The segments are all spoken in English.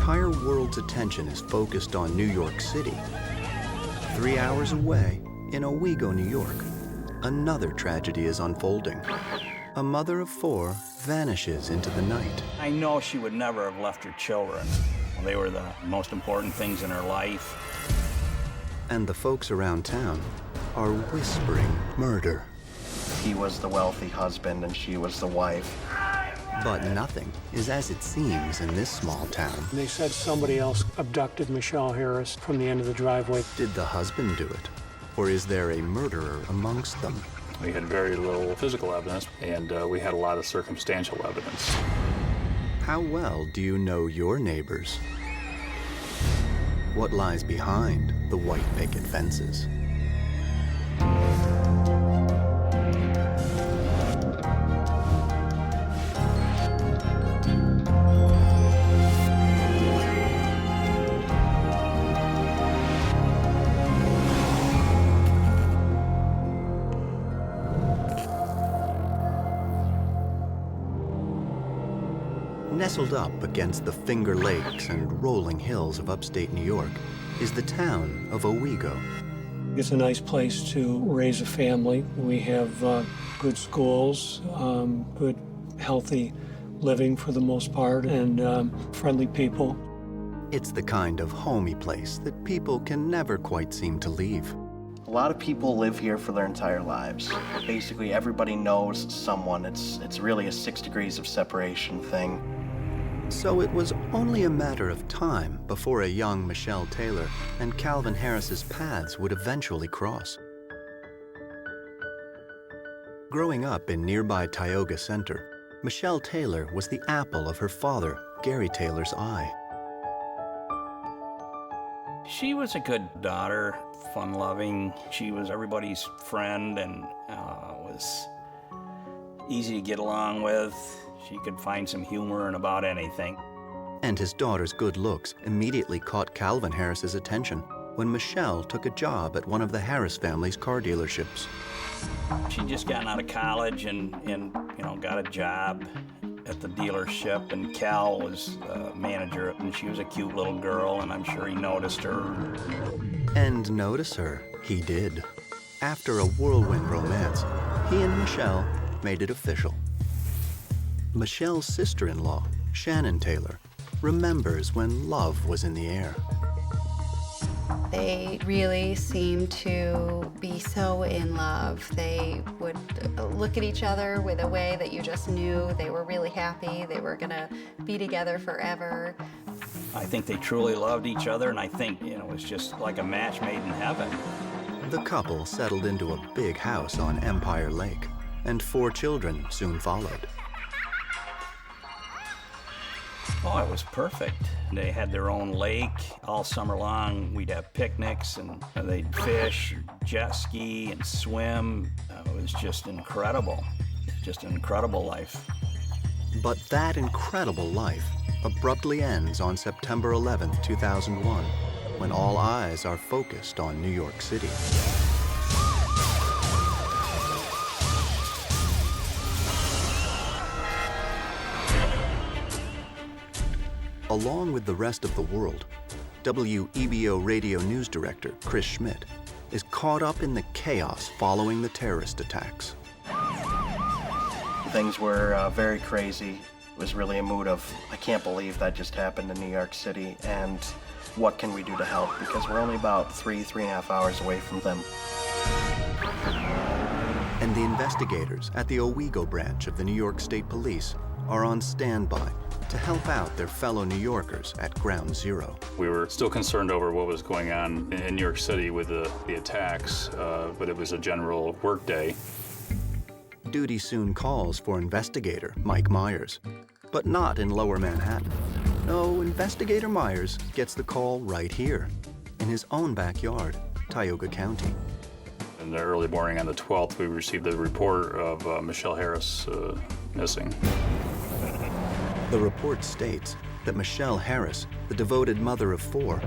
entire world's attention is focused on New York City, 3 hours away, in Owego, New York, another tragedy is unfolding. A mother of 4 vanishes into the night. I know she would never have left her children. They were the most important things in her life. And the folks around town are whispering murder. He was the wealthy husband and she was the wife. But nothing is as it seems in this small town. They said somebody else abducted Michelle Harris from the end of the driveway. Did the husband do it? Or is there a murderer amongst them? We had very little physical evidence, and we had a lot of circumstantial evidence. How well do you know your neighbors? What lies behind the white picket fences? Nestled up against the Finger Lakes and rolling hills of upstate New York is the town of Owego. It's a nice place to raise a family. We have good schools, good, healthy living for the most part, and friendly people. It's the kind of homey place that people can never quite seem to leave. A lot of people live here for their entire lives. Basically, everybody knows someone. It's really a 6 degrees of separation thing. So it was only a matter of time before a young Michelle Taylor and Calvin Harris's paths would eventually cross. Growing up in nearby Tioga Center, Michelle Taylor was the apple of her father, Gary Taylor's eye. She was a good daughter, fun-loving. She was everybody's friend and was easy to get along with. She could find some humor in about anything. And his daughter's good looks immediately caught Calvin Harris's attention when Michelle took a job at one of the Harris family's car dealerships. She'd just gotten out of college and got a job at the dealership, and Cal was manager, and she was a cute little girl, and I'm sure he noticed her. And notice her, he did. After a whirlwind romance, he and Michelle made it official. Michelle's sister-in-law, Shannon Taylor, remembers when love was in the air. They really seemed to be so in love. They would look at each other with a way that you just knew they were really happy. They were gonna be together forever. I think they truly loved each other, and I think, it was just like a match made in heaven. The couple settled into a big house on Empire Lake, and 4 children soon followed. Oh, it was perfect. They had their own lake all summer long. We'd have picnics, and they'd fish, jet ski, and swim. It was just incredible. Just an incredible life. But that incredible life abruptly ends on September 11th, 2001, when all eyes are focused on New York City. Along with the rest of the world, WEBO radio news director Chris Schmidt is caught up in the chaos following the terrorist attacks. Things were very crazy. It was really a mood of, I can't believe that just happened in New York City, and what can we do to help? Because we're only about 3.5 hours away from them. And the investigators at the Owego branch of the New York State Police are on standby to help out their fellow New Yorkers at Ground Zero. We were still concerned over what was going on in New York City with the attacks, but it was a general work day. Duty soon calls for investigator Mike Myers, but not in Lower Manhattan. No, investigator Myers gets the call right here, in his own backyard, Tioga County. In the early morning on the 12th, we received the report of Michelle Harris missing. The report states that Michelle Harris, the devoted mother of 4,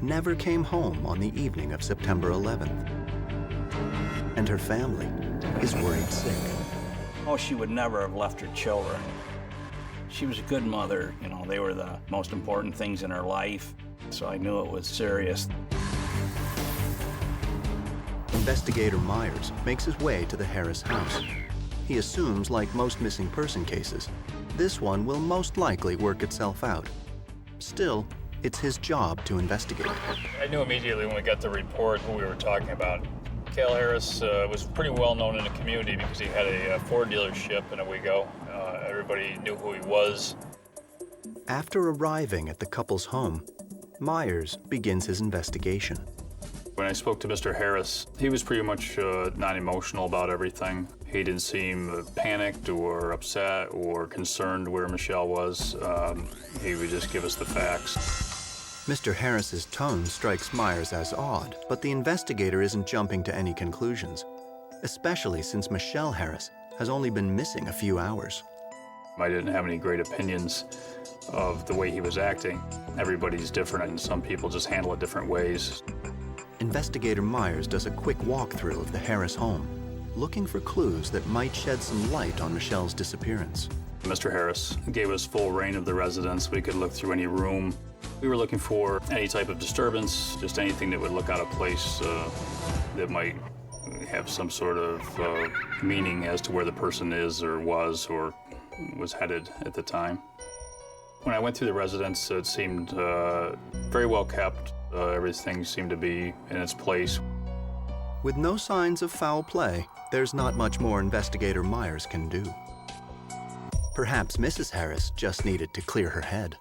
never came home on the evening of September 11th. And her family is worried sick. Oh, she would never have left her children. She was a good mother. You know, they were the most important things in her life, so I knew it was serious. Investigator Myers makes his way to the Harris house. He assumes, like most missing person cases, this one will most likely work itself out. Still, it's his job to investigate. I knew immediately when we got the report who we were talking about. Cal Harris was pretty well known in the community because he had a Ford dealership in Owego. Everybody knew who he was. After arriving at the couple's home, Myers begins his investigation. When I spoke to Mr. Harris, he was pretty much non-emotional about everything. He didn't seem panicked or upset or concerned where Michelle was. He would just give us the facts. Mr. Harris's tone strikes Myers as odd, but the investigator isn't jumping to any conclusions, especially since Michelle Harris has only been missing a few hours. I didn't have any great opinions of the way he was acting. Everybody's different, and some people just handle it different ways. Investigator Myers does a quick walkthrough of the Harris home, looking for clues that might shed some light on Michelle's disappearance. Mr. Harris gave us full reign of the residence. We could look through any room. We were looking for any type of disturbance, just anything that would look out of place that might have some sort of meaning as to where the person is or was headed at the time. When I went through the residence, it seemed very well kept. Everything seemed to be in its place. With no signs of foul play, there's not much more Investigator Myers can do. Perhaps Mrs. Harris just needed to clear her head.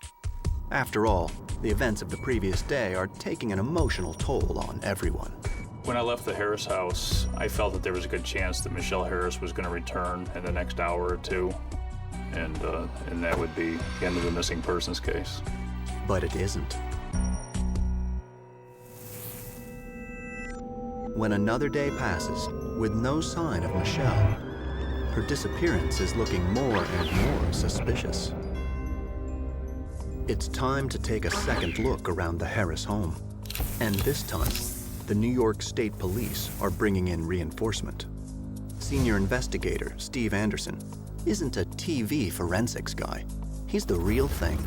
After all, the events of the previous day are taking an emotional toll on everyone. When I left the Harris house, I felt that there was a good chance that Michelle Harris was going to return in the next hour or two, and that would be the end of the missing persons case. But it isn't. When another day passes with no sign of Michelle, her disappearance is looking more and more suspicious. It's time to take a second look around the Harris home. And this time, the New York State Police are bringing in reinforcement. Senior investigator Steve Anderson isn't a TV forensics guy. He's the real thing,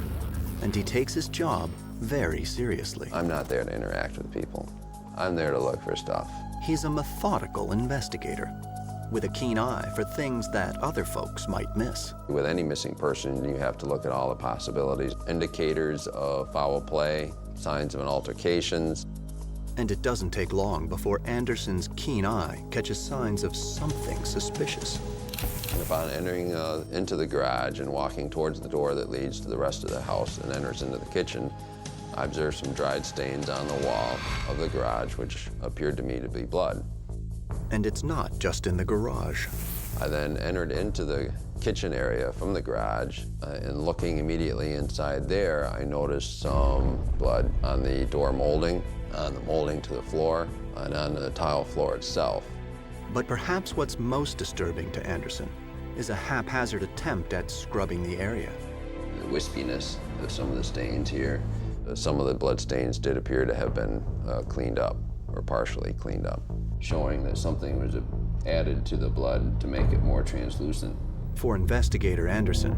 and he takes his job very seriously. I'm not there to interact with people. I'm there to look for stuff. He's a methodical investigator with a keen eye for things that other folks might miss. With any missing person, you have to look at all the possibilities, indicators of foul play, signs of an altercations. And it doesn't take long before Anderson's keen eye catches signs of something suspicious. And upon entering into the garage and walking towards the door that leads to the rest of the house and enters into the kitchen, I observed some dried stains on the wall of the garage, which appeared to me to be blood. And it's not just in the garage. I then entered into the kitchen area from the garage, and looking immediately inside there, I noticed some blood on the door molding, on the molding to the floor, and on the tile floor itself. But perhaps what's most disturbing to Anderson is a haphazard attempt at scrubbing the area. The wispiness of some of the stains here. Some of the blood stains did appear to have been cleaned up, or partially cleaned up, showing that something was added to the blood to make it more translucent. For Investigator Anderson,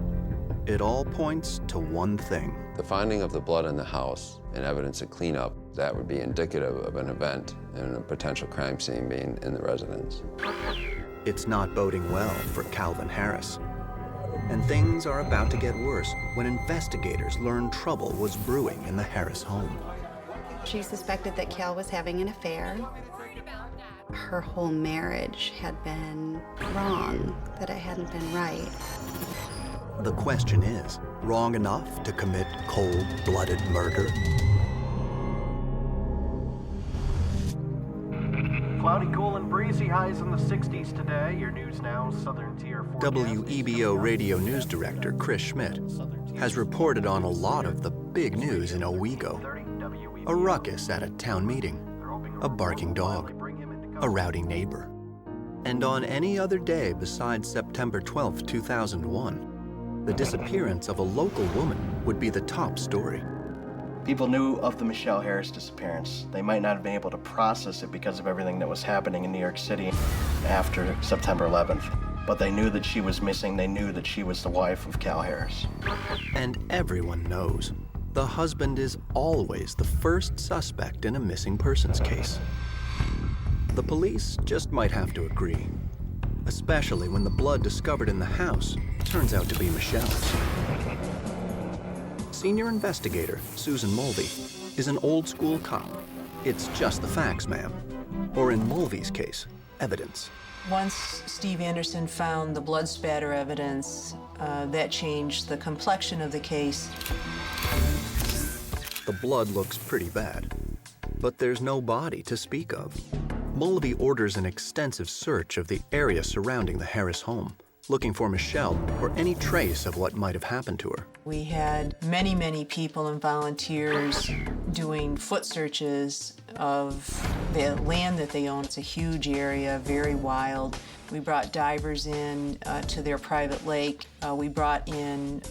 it all points to one thing. The finding of the blood in the house and evidence of cleanup, that would be indicative of an event and a potential crime scene being in the residence. It's not boding well for Calvin Harris. And things are about to get worse when investigators learn trouble was brewing in the Harris home. She suspected that Cal was having an affair. Her whole marriage had been wrong, that it hadn't been right. The question is, wrong enough to commit cold-blooded murder? Cloudy, cool, and breezy, highs in the 60s today. Your news now, Southern Tier 4. WEBO radio news director Chris Schmidt has reported on a lot of the big news in Owego. A ruckus at a town meeting, a barking dog, a rowdy neighbor. And on any other day besides September 12, 2001, the disappearance of a local woman would be the top story. People knew of the Michelle Harris disappearance. They might not have been able to process it because of everything that was happening in New York City after September 11th. but they knew that she was missing. They knew that she was the wife of Cal Harris. And everyone knows the husband is always the first suspect in a missing persons case. The police just might have to agree, especially when the blood discovered in the house turns out to be Michelle's. Senior investigator Susan Mulvey is an old-school cop. It's just the facts, ma'am. Or in Mulvey's case, evidence. Once Steve Anderson found the blood spatter evidence, that changed the complexion of the case. The blood looks pretty bad, but there's no body to speak of. Mulvey orders an extensive search of the area surrounding the Harris home, looking for Michelle or any trace of what might have happened to her. We had many, many people and volunteers doing foot searches of the land that they own. It's a huge area, very wild. We brought divers in to their private lake. We brought in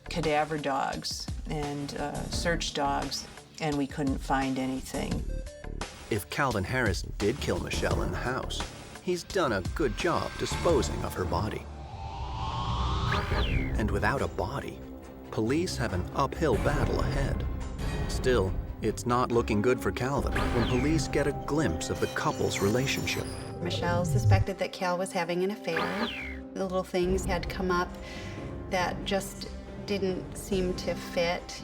cadaver dogs and search dogs, and we couldn't find anything. If Calvin Harris did kill Michelle in the house, he's done a good job disposing of her body. And without a body, police have an uphill battle ahead. Still, it's not looking good for Calvin when police get a glimpse of the couple's relationship. Michelle suspected that Cal was having an affair. The little things had come up that just didn't seem to fit.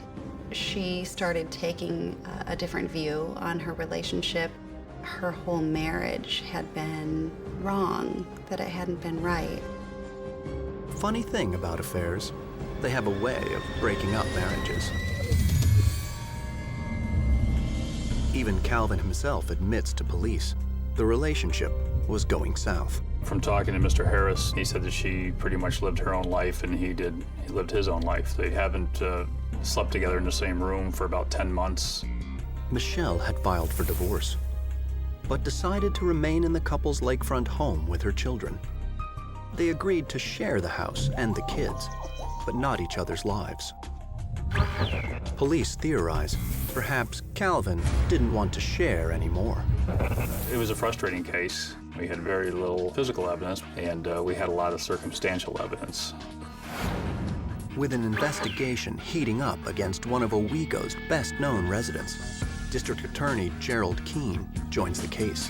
She started taking a different view on her relationship. Her whole marriage had been wrong, that it hadn't been right. Funny thing about affairs, they have a way of breaking up marriages. Even Calvin himself admits to police the relationship was going south. From talking to Mr. Harris, he said that she pretty much lived her own life and he lived his own life. They haven't slept together in the same room for about 10 months. Michelle had filed for divorce, but decided to remain in the couple's lakefront home with her children. They agreed to share the house and the kids, but not each other's lives. Police theorize perhaps Calvin didn't want to share anymore. It was a frustrating case. We had very little physical evidence, and we had a lot of circumstantial evidence. With an investigation heating up against one of Owego's best-known residents, District Attorney Gerald Keene joins the case.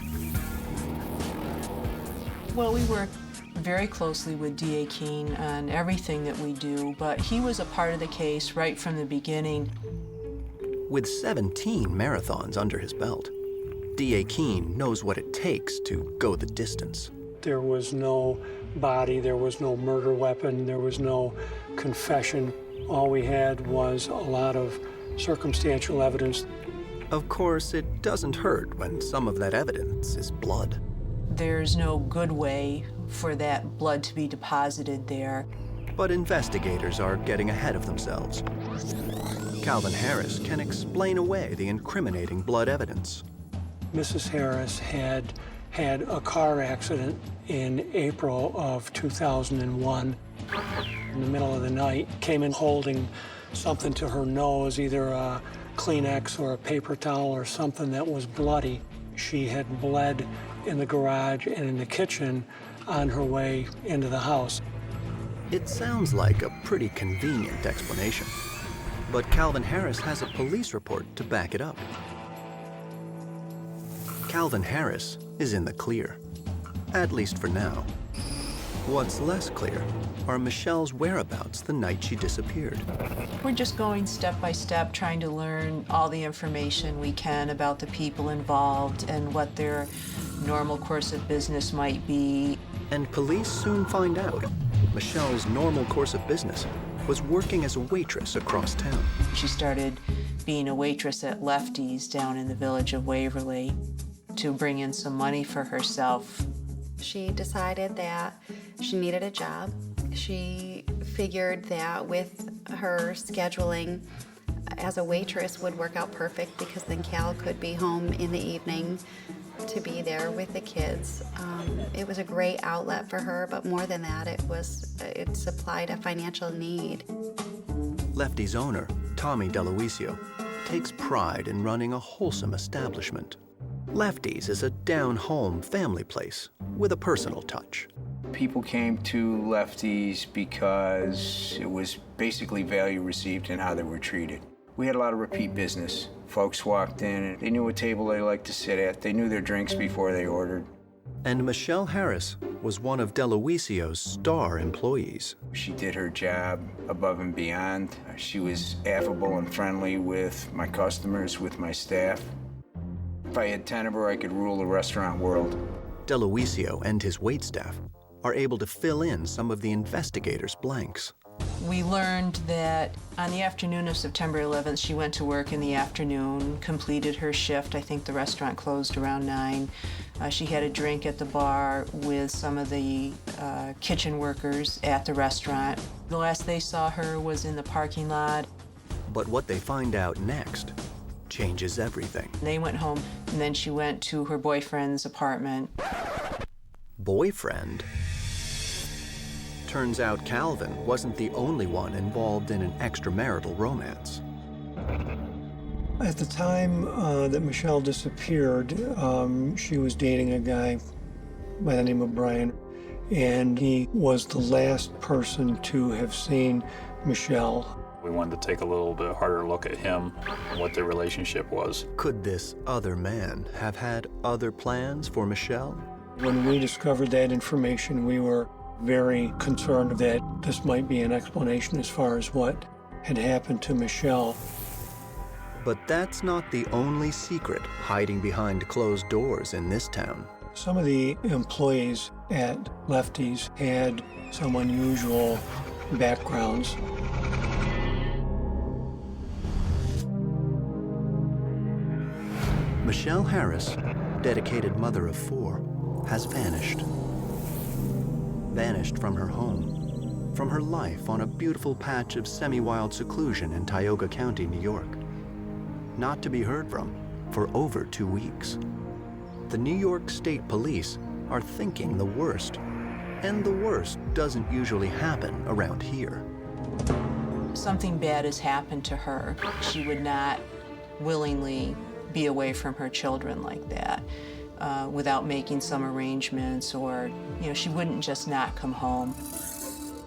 Well, we work very closely with D.A. Keene on everything that we do, but he was a part of the case right from the beginning. With 17 marathons under his belt, D.A. Keene knows what it takes to go the distance. There was no body, there was no murder weapon, there was no confession. All we had was a lot of circumstantial evidence. Of course, it doesn't hurt when some of that evidence is blood. There's no good way for that blood to be deposited there. But investigators are getting ahead of themselves. Calvin Harris can explain away the incriminating blood evidence. Mrs. Harris had a car accident in April of 2001. In the middle of the night, came in holding something to her nose, either a Kleenex or a paper towel or something that was bloody. She had bled in the garage and in the kitchen on her way into the house. It sounds like a pretty convenient explanation, but Calvin Harris has a police report to back it up. Calvin Harris is in the clear, at least for now. What's less clear are Michelle's whereabouts the night she disappeared. We're just going step by step, trying to learn all the information we can about the people involved and what their normal course of business might be. And police soon find out Michelle's normal course of business was working as a waitress across town. She started being a waitress at Lefties down in the village of Waverly to bring in some money for herself. She decided that she needed a job. She figured that with her scheduling as a waitress would work out perfect because then Cal could be home in the evening to be there with the kids. It was a great outlet for her, but more than that, it supplied a financial need. Lefty's owner, Tommy DeLuisio, takes pride in running a wholesome establishment. Lefties is a down-home family place with a personal touch. People came to Lefties because it was basically value received in how they were treated. We had a lot of repeat business. Folks walked in and they knew what table they liked to sit at. They knew their drinks before they ordered. And Michelle Harris was one of DeLuisio's star employees. She did her job above and beyond. She was affable and friendly with my customers, with my staff. If I had 10 of her, I could rule the restaurant world. DeLuisio and his waitstaff are able to fill in some of the investigators' blanks. We learned that on the afternoon of September 11th, she went to work in the afternoon, completed her shift. I think the restaurant closed around 9. She had a drink at the bar with some of the kitchen workers at the restaurant. The last they saw her was in the parking lot. But what they find out next changes everything. They went home, and then she went to her boyfriend's apartment. Boyfriend? Turns out Calvin wasn't the only one involved in an extramarital romance. At the time that Michelle disappeared, she was dating a guy by the name of Brian, and he was the last person to have seen Michelle. We wanted to take a little bit harder look at him and what their relationship was. Could this other man have had other plans for Michelle? When we discovered that information, we were very concerned that this might be an explanation as far as what had happened to Michelle. But that's not the only secret hiding behind closed doors in this town. Some of the employees at Lefties had some unusual backgrounds. Michelle Harris, dedicated mother of 4, has vanished. Vanished from her home, from her life on a beautiful patch of semi-wild seclusion in Tioga County, New York. Not to be heard from for over 2 weeks. The New York State Police are thinking the worst, and the worst doesn't usually happen around here. Something bad has happened to her. She would not willingly be away from her children like that without making some arrangements, or, she wouldn't just not come home.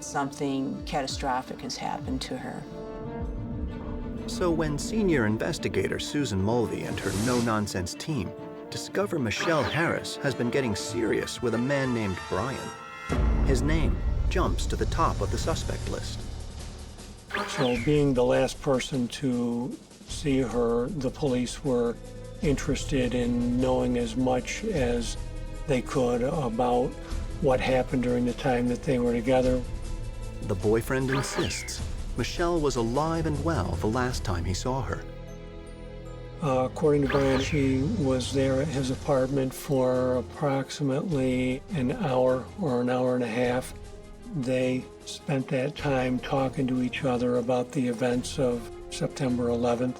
Something catastrophic has happened to her. So when senior investigator Susan Mulvey and her no-nonsense team discover Michelle Harris has been getting serious with a man named Brian, his name jumps to the top of the suspect list. So being the last person to see her, the police were interested in knowing as much as they could about what happened during the time that they were together. The boyfriend insists Michelle was alive and well the last time he saw her. According to Brian, she was there at his apartment for approximately an hour or an hour and a half. They spent that time talking to each other about the events of September 11th.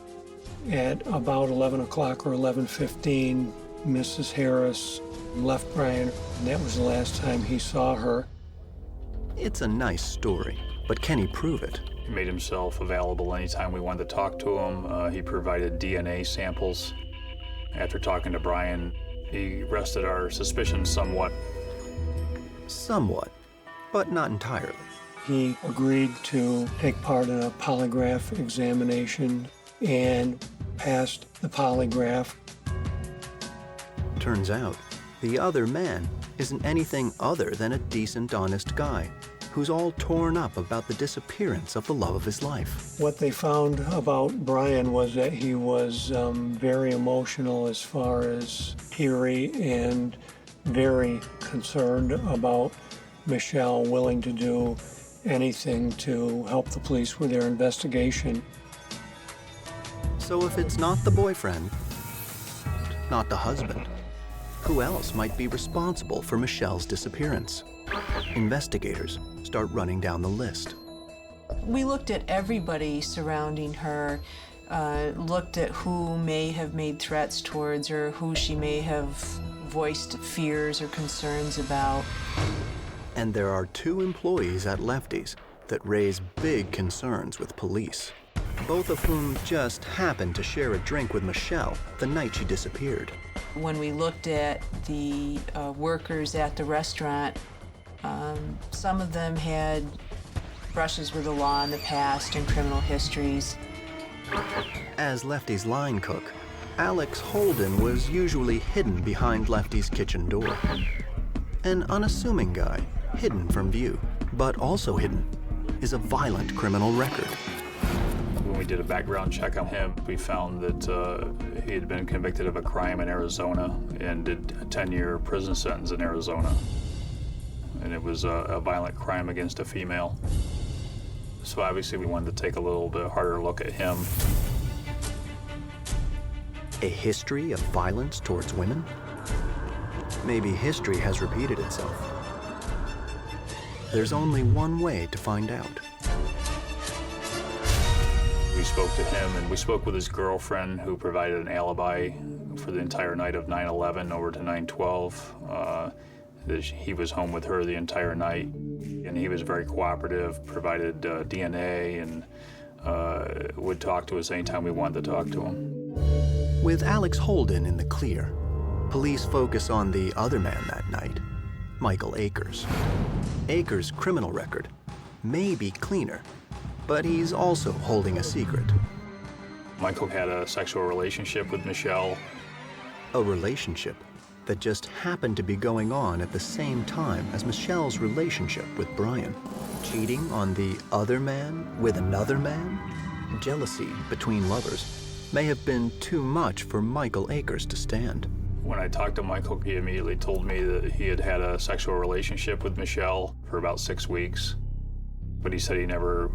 At about 11 o'clock or 11:15, Mrs. Harris left Brian, and that was the last time he saw her. It's a nice story, but can he prove it? He made himself available anytime we wanted to talk to him. He provided DNA samples. After talking to Brian, he rested our suspicions somewhat. Somewhat, but not entirely. He agreed to take part in a polygraph examination and passed the polygraph. Turns out, the other man isn't anything other than a decent, honest guy who's all torn up about the disappearance of the love of his life. What they found about Brian was that he was very emotional as far as teary and very concerned about Michelle, willing to do anything to help the police with their investigation. So if it's not the boyfriend, not the husband, who else might be responsible for Michelle's disappearance? Investigators start running down the list. We looked at everybody surrounding her, looked at who may have made threats towards her, who she may have voiced fears or concerns about. And there are 2 employees at Lefties that raise big concerns with police, both of whom just happened to share a drink with Michelle the night she disappeared. When we looked at the workers at the restaurant, some of them had brushes with the law in the past and criminal histories. As Lefty's line cook, Alex Holden was usually hidden behind Lefty's kitchen door. An unassuming guy, hidden from view, but also hidden, is a violent criminal record. When we did a background check on him, we found that he had been convicted of a crime in Arizona and did a 10-year prison sentence in Arizona. And it was a violent crime against a female. So obviously we wanted to take a little bit harder look at him. A history of violence towards women? Maybe history has repeated itself. There's only one way to find out. We spoke to him, and we spoke with his girlfriend, who provided an alibi for the entire night of 9/11 over to 9/12. That he was home with her the entire night, and he was very cooperative, provided DNA, and would talk to us anytime we wanted to talk to him. With Alex Holden in the clear, police focus on the other man that night, Michael Akers. Akers' criminal record may be cleaner, but he's also holding a secret. Michael had a sexual relationship with Michelle. A relationship that just happened to be going on at the same time as Michelle's relationship with Brian. Cheating on the other man with another man? Jealousy between lovers may have been too much for Michael Akers to stand. When I talked to Michael, he immediately told me that he had had a sexual relationship with Michelle for about 6 weeks. But he said he never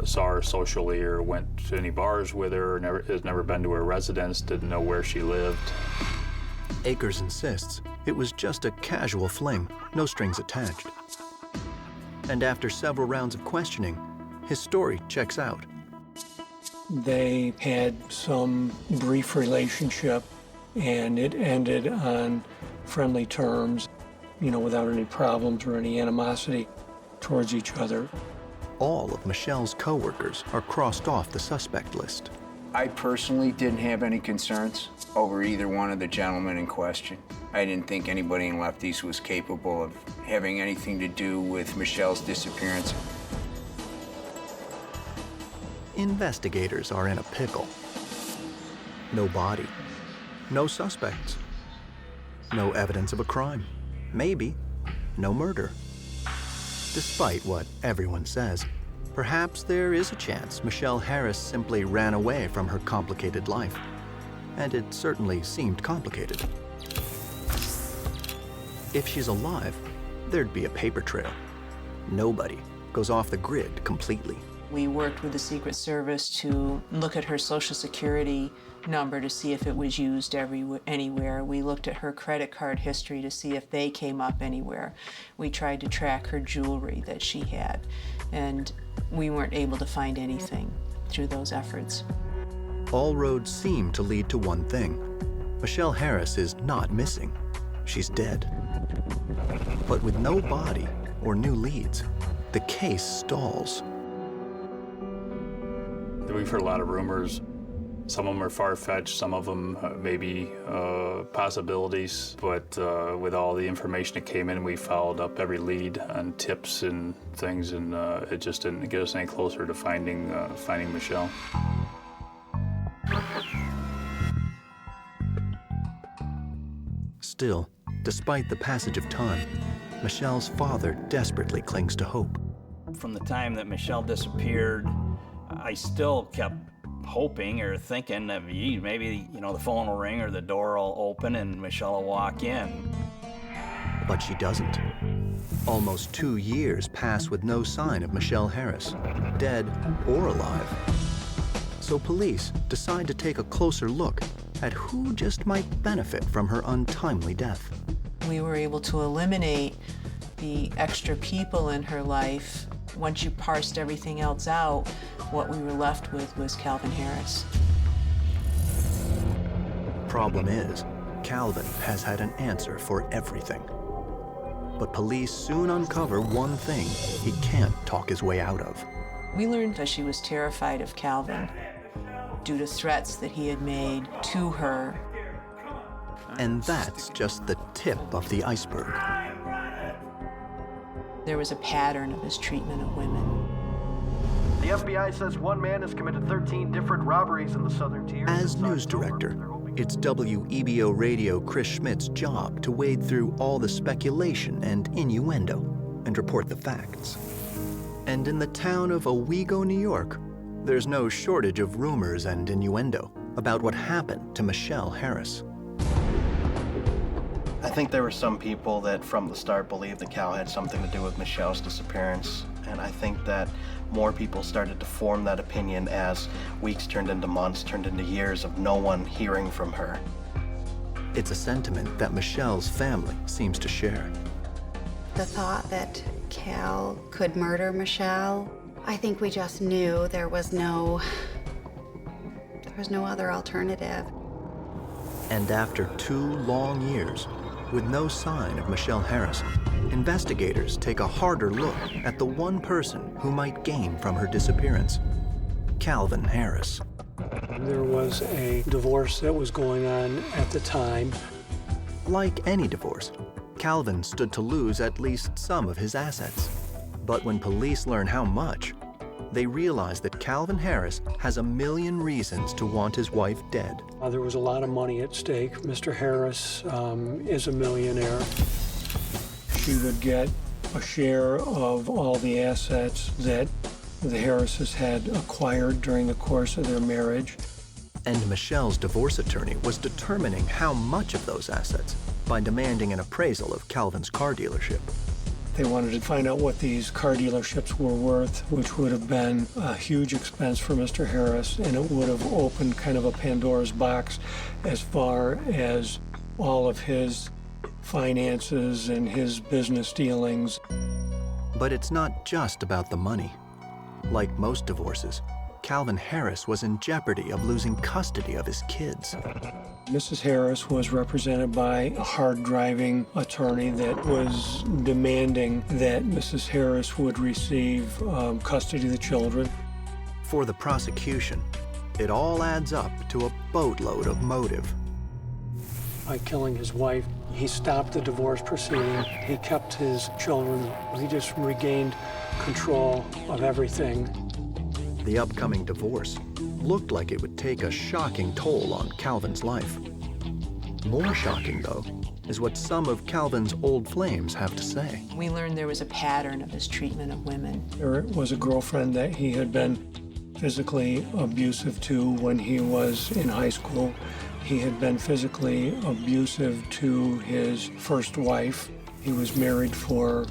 saw her socially or went to any bars with her, has never been to her residence, didn't know where she lived. Akers insists it was just a casual fling, no strings attached. And after several rounds of questioning, his story checks out. They had some brief relationship, and it ended on friendly terms, without any problems or any animosity towards each other. All of Michelle's coworkers are crossed off the suspect list. I personally didn't have any concerns over either one of the gentlemen in question. I didn't think anybody in Lefties was capable of having anything to do with Michelle's disappearance. Investigators are in a pickle. No body, no suspects, no evidence of a crime, maybe no murder. Despite what everyone says, perhaps there is a chance Michelle Harris simply ran away from her complicated life. And it certainly seemed complicated. If she's alive, there'd be a paper trail. Nobody goes off the grid completely. We worked with the Secret Service to look at her Social Security number to see if it was used anywhere. We looked at her credit card history to see if they came up anywhere. We tried to track her jewelry that she had, and we weren't able to find anything through those efforts. All roads seem to lead to one thing. Michelle Harris is not missing. She's dead. But with no body or new leads, the case stalls. We've heard a lot of rumors. Some of them are far-fetched, some of them maybe possibilities, but with all the information that came in, we followed up every lead on tips and things, and it just didn't get us any closer to finding Michelle. Still, despite the passage of time, Michelle's father desperately clings to hope. From the time that Michelle disappeared, I still kept hoping or thinking that maybe the phone will ring or the door will open and Michelle will walk in. But she doesn't. Almost 2 years pass with no sign of Michelle Harris, dead or alive. So police decide to take a closer look at who just might benefit from her untimely death. We were able to eliminate the extra people in her life. Once you parsed everything else out, what we were left with was Calvin Harris. Problem is, Calvin has had an answer for everything. But police soon uncover one thing he can't talk his way out of. We learned that she was terrified of Calvin due to threats that he had made to her. And that's just the tip of the iceberg. There was a pattern of his treatment of women. The FBI says one man has committed 13 different robberies in the southern tier. As news director, it's WEBO Radio Chris Schmidt's job to wade through all the speculation and innuendo and report the facts. And in the town of Owego, New York, there's no shortage of rumors and innuendo about what happened to Michelle Harris. I think there were some people that from the start believed that Cal had something to do with Michelle's disappearance. And I think that more people started to form that opinion as weeks turned into months, turned into years of no one hearing from her. It's a sentiment that Michelle's family seems to share. The thought that Cal could murder Michelle, I think we just knew there was no other alternative. And after 2 long years, with no sign of Michelle Harris, investigators take a harder look at the one person who might gain from her disappearance, Calvin Harris. There was a divorce that was going on at the time. Like any divorce, Calvin stood to lose at least some of his assets. But when police learn how much, they realize that Calvin Harris has a million reasons to want his wife dead. There was a lot of money at stake. Mr. Harris is a millionaire. She would get a share of all the assets that the Harrises had acquired during the course of their marriage. And Michelle's divorce attorney was determining how much of those assets by demanding an appraisal of Calvin's car dealership. They wanted to find out what these car dealerships were worth, which would have been a huge expense for Mr. Harris, and it would have opened kind of a Pandora's box as far as all of his finances and his business dealings. But it's not just about the money. Like most divorces, Calvin Harris was in jeopardy of losing custody of his kids. Mrs. Harris was represented by a hard-driving attorney that was demanding that Mrs. Harris would receive custody of the children. For the prosecution, it all adds up to a boatload of motive. By killing his wife, he stopped the divorce proceeding. He kept his children. He just regained control of everything. The upcoming divorce looked like it would take a shocking toll on Calvin's life. More shocking, though, is what some of Calvin's old flames have to say. We learned there was a pattern of his treatment of women. There was a girlfriend that he had been physically abusive to when he was in high school. He had been physically abusive to his first wife. He was married for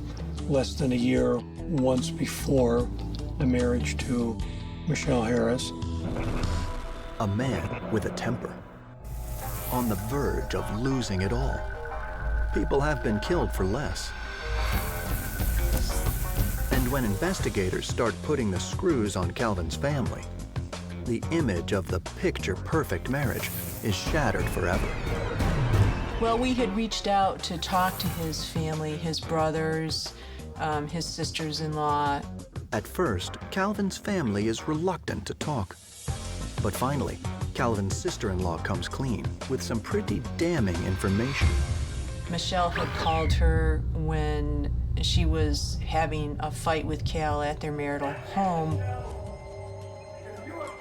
less than a year once before the marriage to Michelle Harris. A man with a temper, on the verge of losing it all. People have been killed for less. And when investigators start putting the screws on Calvin's family, the image of the picture-perfect marriage is shattered forever. Well, we had reached out to talk to his family, his brothers, his sisters-in-law. At first, Calvin's family is reluctant to talk. But finally, Calvin's sister-in-law comes clean with some pretty damning information. Michelle had called her when she was having a fight with Cal at their marital home.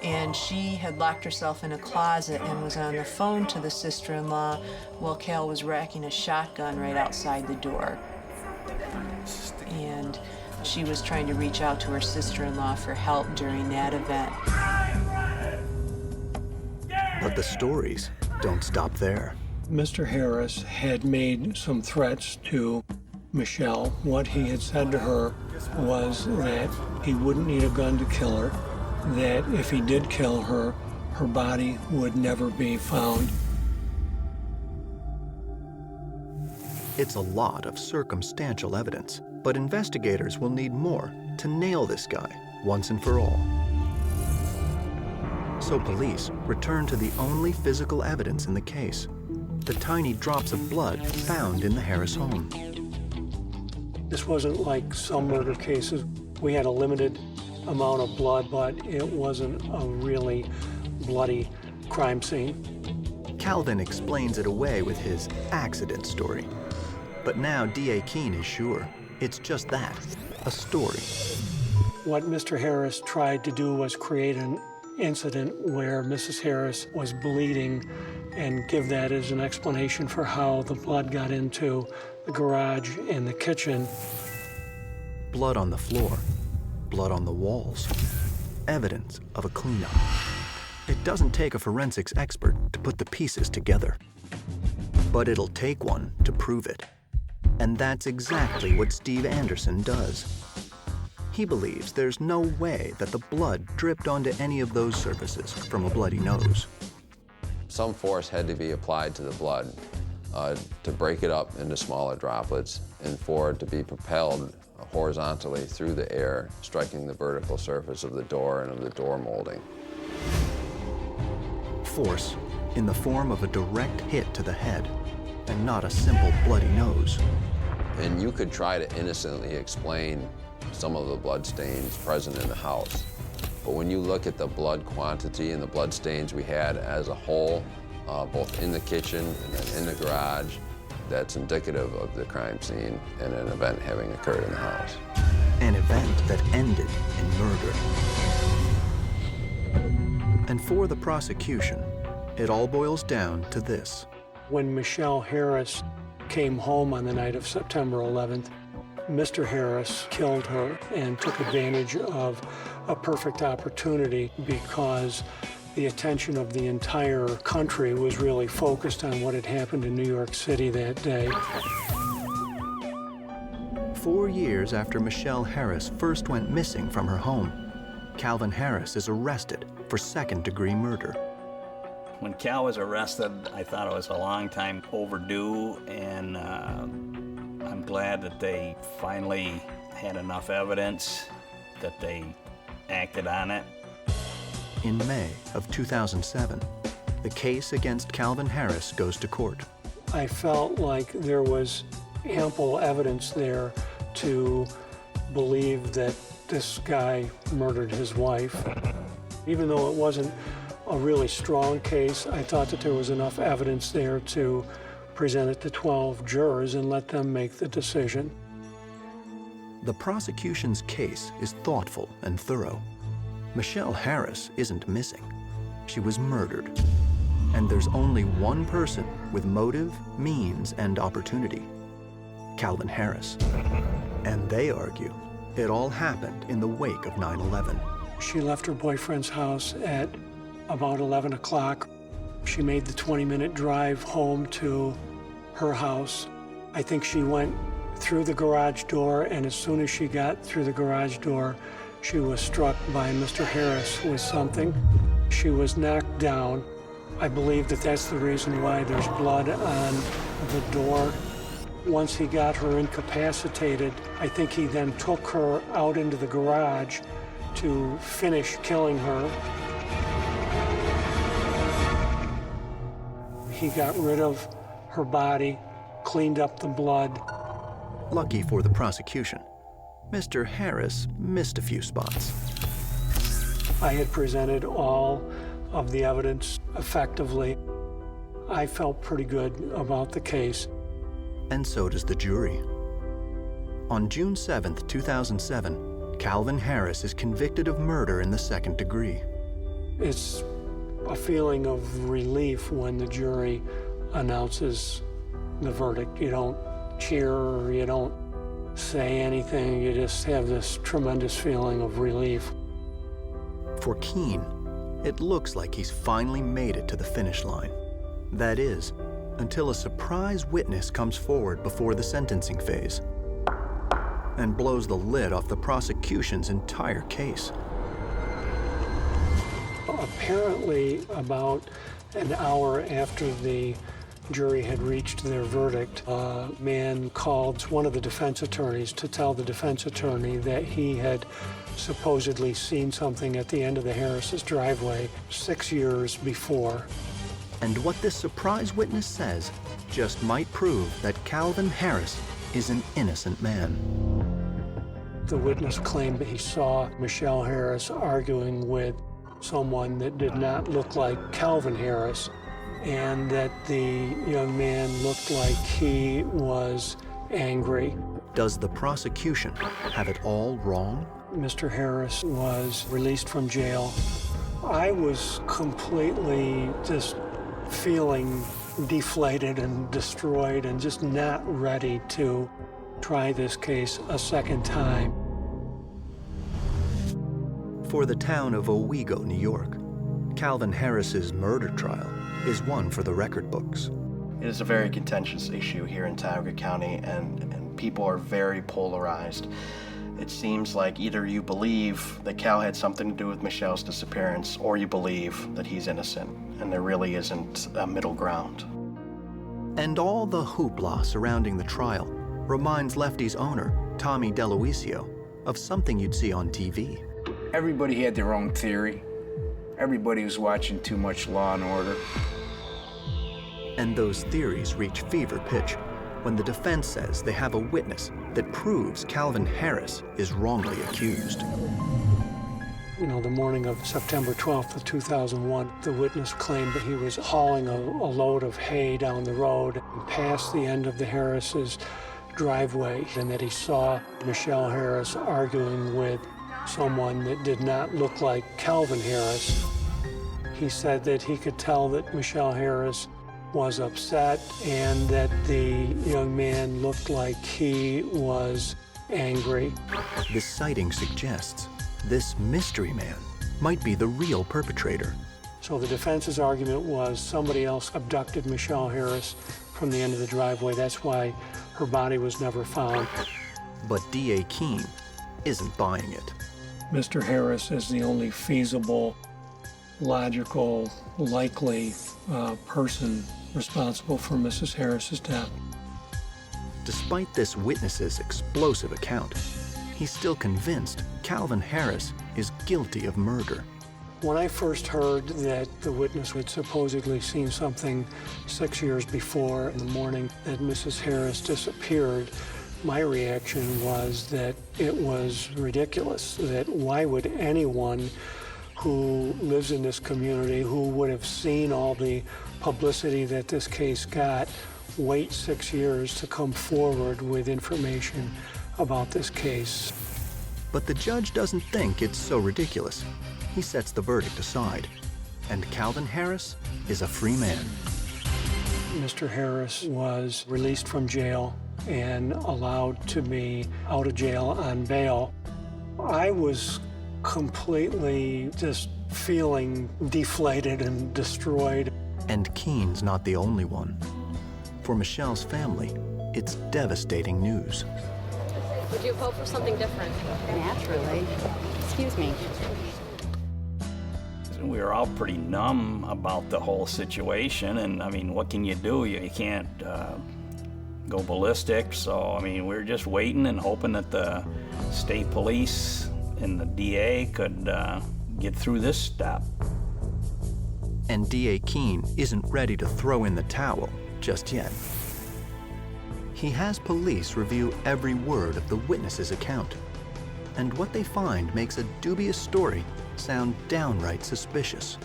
And she had locked herself in a closet and was on the phone to the sister-in-law while Cal was racking a shotgun right outside the door. And she was trying to reach out to her sister-in-law for help during that event. But the stories don't stop there. Mr. Harris had made some threats to Michelle. What he had said to her was that he wouldn't need a gun to kill her, that if he did kill her, her body would never be found. It's a lot of circumstantial evidence, but investigators will need more to nail this guy once and for all. So police return to the only physical evidence in the case, the tiny drops of blood found in the Harris home. This wasn't like some murder cases. We had a limited amount of blood, but it wasn't a really bloody crime scene. Calvin explains it away with his accident story. But now D.A. Keene is sure it's just that, a story. What Mr. Harris tried to do was create an incident where Mrs. Harris was bleeding and give that as an explanation for how the blood got into the garage and the kitchen. Blood on the floor, blood on the walls, evidence of a cleanup. It doesn't take a forensics expert to put the pieces together, but it'll take one to prove it. And that's exactly what Steve Anderson does. He believes there's no way that the blood dripped onto any of those surfaces from a bloody nose. Some force had to be applied to the blood to break it up into smaller droplets and for it to be propelled horizontally through the air, striking the vertical surface of the door and of the door molding. Force in the form of a direct hit to the head, and not a simple bloody nose. And you could try to innocently explain some of the blood stains present in the house. But when you look at the blood quantity and the blood stains we had as a whole, both in the kitchen and then in the garage, that's indicative of the crime scene and an event having occurred in the house. An event that ended in murder. And for the prosecution, it all boils down to this. When Michelle Harris came home on the night of September 11th, Mr. Harris killed her and took advantage of a perfect opportunity because the attention of the entire country was really focused on what had happened in New York City that day. 4 years after Michelle Harris first went missing from her home, Calvin Harris is arrested for second-degree murder. When Cal was arrested, I thought it was a long time overdue, and I'm glad that they finally had enough evidence that they acted on it. In May of 2007, the case against Calvin Harris goes to court. I felt like there was ample evidence there to believe that this guy murdered his wife. Even though it wasn't a really strong case, I thought that there was enough evidence there to present it to 12 jurors and let them make the decision. The prosecution's case is thoughtful and thorough. Michelle Harris isn't missing. She was murdered. And there's only one person with motive, means, and opportunity: Calvin Harris. And they argue it all happened in the wake of 9/11. She left her boyfriend's house at about 11 o'clock. She made the 20-minute drive home to her house. I think she went through the garage door, and as soon as she got through the garage door, she was struck by Mr. Harris with something. She was knocked down. I believe that that's the reason why there's blood on the door. Once he got her incapacitated, I think he then took her out into the garage to finish killing her. He got rid of her body, cleaned up the blood. Lucky for the prosecution, Mr. Harris missed a few spots. I had presented all of the evidence effectively. I felt pretty good about the case. And so does the jury. On June 7th, 2007, Calvin Harris is convicted of murder in the second degree. It's a feeling of relief when the jury announces the verdict. You don't cheer or you don't say anything. You just have this tremendous feeling of relief. For Keene, it looks like he's finally made it to the finish line. That is, until a surprise witness comes forward before the sentencing phase and blows the lid off the prosecution's entire case. Apparently, about an hour after the jury had reached their verdict, a man called one of the defense attorneys to tell the defense attorney that he had supposedly seen something at the end of the Harris's driveway 6 years before. And what this surprise witness says just might prove that Calvin Harris is an innocent man. The witness claimed that he saw Michelle Harris arguing with someone that did not look like Calvin Harris. and that the young man looked like he was angry. Does the prosecution have it all wrong? Mr. Harris was released from jail. I was completely just feeling deflated and destroyed and just not ready to try this case a second time. For the town of Owego, New York, Calvin Harris's murder trial is one for the record books. It is a very contentious issue here in Tioga County, and people are very polarized. It seems like either you believe that Cal had something to do with Michelle's disappearance, or you believe that he's innocent, and there really isn't a middle ground. And all the hoopla surrounding the trial reminds Lefties owner, Tommy DeLuisio, of something you'd see on TV. Everybody had their own theory. Everybody was watching too much Law and Order. And those theories reach fever pitch when the defense says they have a witness that proves Calvin Harris is wrongly accused. You know, the morning of September 12th of 2001, the witness claimed that he was hauling a load of hay down the road and past the end of the Harris's driveway, and that he saw Michelle Harris arguing with someone that did not look like Calvin Harris. He said that he could tell that Michelle Harris was upset and that the young man looked like he was angry. This sighting suggests this mystery man might be the real perpetrator. So the defense's argument was somebody else abducted Michelle Harris from the end of the driveway. That's why her body was never found. But D.A. Keene isn't buying it. Mr. Harris is the only feasible, logical, likely person responsible for Mrs. Harris's death. Despite this witness's explosive account, he's still convinced Calvin Harris is guilty of murder. When I first heard that the witness had supposedly seen something 6 years before in the morning that Mrs. Harris disappeared, my reaction was that it was ridiculous, that why would anyone who lives in this community, who would have seen all the publicity that this case got, wait 6 years to come forward with information about this case. But the judge doesn't think it's so ridiculous. He sets the verdict aside, and Calvin Harris is a free man. Mr. Harris was released from jail and allowed to be out of jail on bail. I was completely just feeling deflated and destroyed. And Keene's not the only one. For Michelle's family, it's devastating news. Would you vote for something different? Naturally. Excuse me. We were all pretty numb about the whole situation, and I mean, what can you do? You can't go ballistic, so I mean, we were just waiting and hoping that the state police and the DA could get through this step. And D.A. Keene isn't ready to throw in the towel just yet. He has police review every word of the witness's account, and what they find makes a dubious story sound downright suspicious.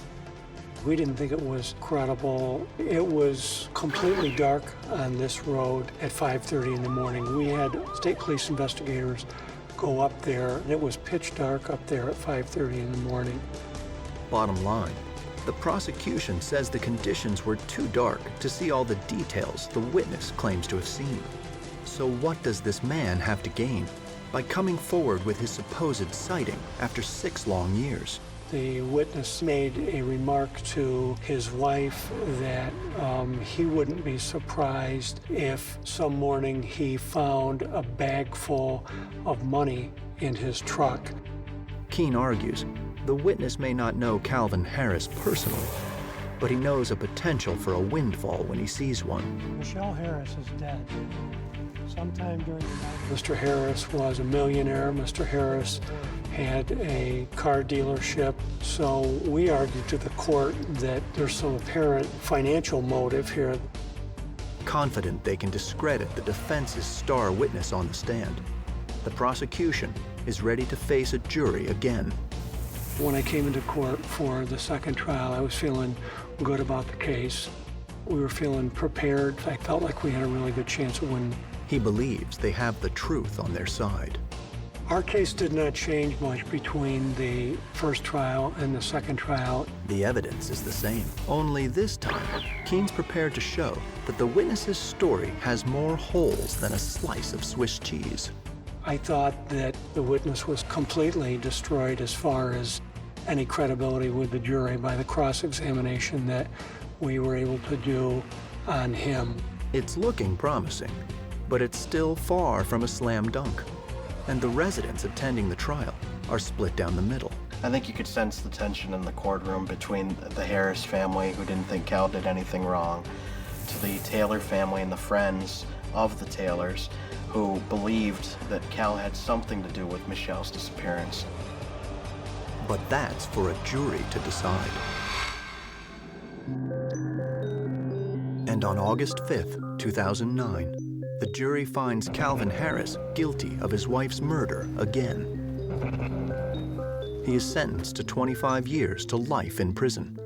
We didn't think it was credible. It was completely dark on this road at 5:30 in the morning. We had state police investigators go up there, and it was pitch dark up there at 5:30 in the morning. Bottom line, the prosecution says the conditions were too dark to see all the details the witness claims to have seen. So what does this man have to gain by coming forward with his supposed sighting after 6 long years? The witness made a remark to his wife that he wouldn't be surprised if some morning he found a bag full of money in his truck. Keene argues the witness may not know Calvin Harris personally, but he knows a potential for a windfall when he sees one. Michelle Harris is dead. Sometime during the night, Mr. Harris was a millionaire. Mr. Harris had a car dealership, so we argued to the court that there's some apparent financial motive here. Confident they can discredit the defense's star witness on the stand, the prosecution is ready to face a jury again. When I came into court for the second trial, I was feeling good about the case. We were feeling prepared. I felt like we had a really good chance of winning. He believes they have the truth on their side. Our case did not change much between the first trial and the second trial. The evidence is the same, only this time, Keene's prepared to show that the witness's story has more holes than a slice of Swiss cheese. I thought that the witness was completely destroyed as far as any credibility with the jury by the cross-examination that we were able to do on him. It's looking promising, but it's still far from a slam dunk. And the residents attending the trial are split down the middle. I think you could sense the tension in the courtroom between the Harris family, who didn't think Cal did anything wrong, to the Taylor family and the friends of the Taylors, who believed that Cal had something to do with Michelle's disappearance. But that's for a jury to decide. And on August 5th, 2009, the jury finds Calvin Harris guilty of his wife's murder again. He is sentenced to 25 years to life in prison.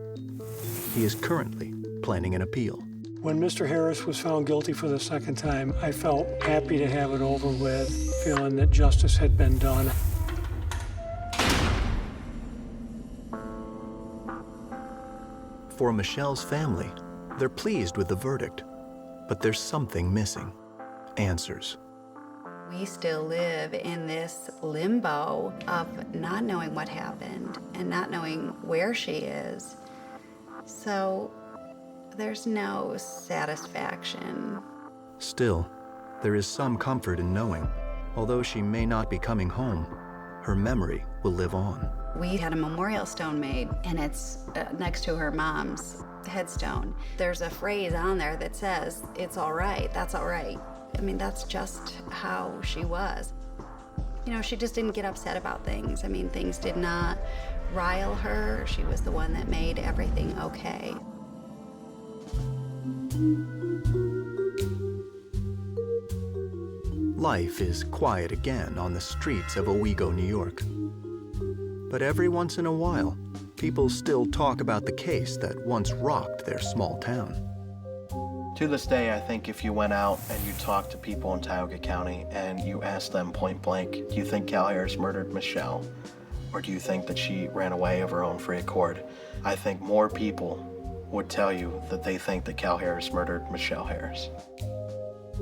He is currently planning an appeal. When Mr. Harris was found guilty for the second time, I felt happy to have it over with, feeling that justice had been done. For Michelle's family, they're pleased with the verdict, but there's something missing. Answers. We still live in this limbo of not knowing what happened and not knowing where she is. So there's no satisfaction. Still, there is some comfort in knowing, although she may not be coming home, her memory will live on. We had a memorial stone made, and it's next to her mom's headstone. There's a phrase on there that says, "It's all right, that's all right." I mean, that's just how she was. You know, she just didn't get upset about things. I mean, things did not rile her. She was the one that made everything okay. Life is quiet again on the streets of Owego, New York. But every once in a while, people still talk about the case that once rocked their small town. To this day, I think if you went out and you talked to people in Tioga County and you asked them point blank, do you think Cal Harris murdered Michelle? Or do you think that she ran away of her own free accord? I think more people would tell you that they think that Cal Harris murdered Michelle Harris.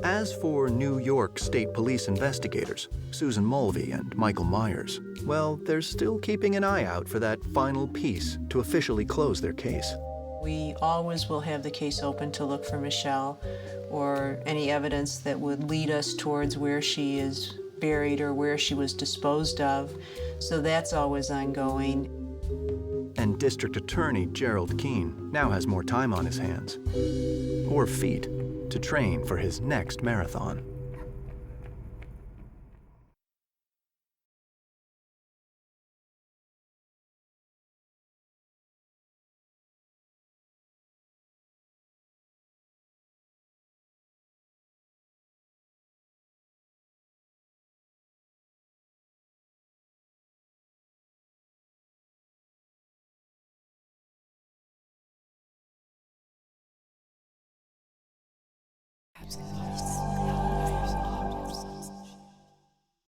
As for New York State Police investigators, Susan Mulvey and Michael Myers, well, they're still keeping an eye out for that final piece to officially close their case. We always will have the case open to look for Michelle or any evidence that would lead us towards where she is buried or where she was disposed of. So that's always ongoing. And District Attorney Gerald Keene now has more time on his hands, or feet, to train for his next marathon.